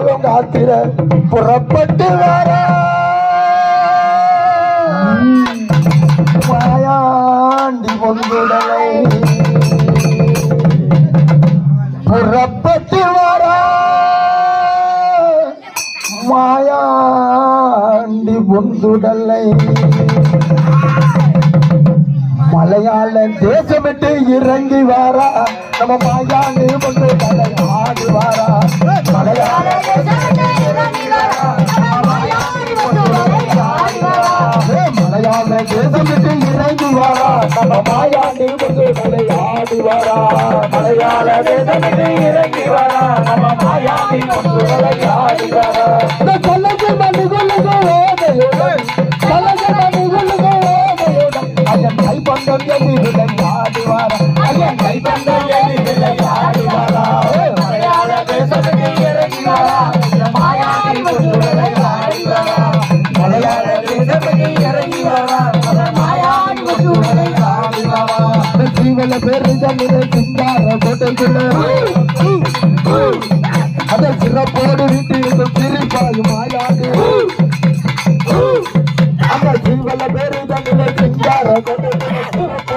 நாளும் காத்திர புறப்பட்டு வர மாயாண்டி பொங்குடலை புறப்பட்டு வர மாயாண்டி பொங்குடலை மலையாள தேசமிட்டு இறங்கி வாரா நம்ம மாயாண்டி பொங்குடலை ஆடி வாரா மலையாள மலையாள தேசமிட்டு இறங்கி வாரா நம்ம மாயாண்டி பொங்குடலை ஆடி வாரா மலையாள தேசமிட்டு இறங்கி வாரா நம்ம மாயாண்டி பொங்குடலை ஆடி வாரா கலந்து மண்ணுகளுக்கு கலந்து மண்ணுகளுக்கு ஐயன் கைப்பந்தம் எண்ணி விளையாடி வாரா ஐயன் கைப்பந்தம் எண்ணி விளையாடி வாரா மலையாள தேசமிட்டு இறங்கி வாரா மாயாண்டி பொங்குடலை ஆடி வாரா மலையாள தேசமிட்டு இறங்கி வாரா மாயாண்டி பொங்குடலை ஆடி வாரா ஜீவன பேரு ஜன்னில சிங்கார கோட்டைக்குள்ள அத சிறப்போடு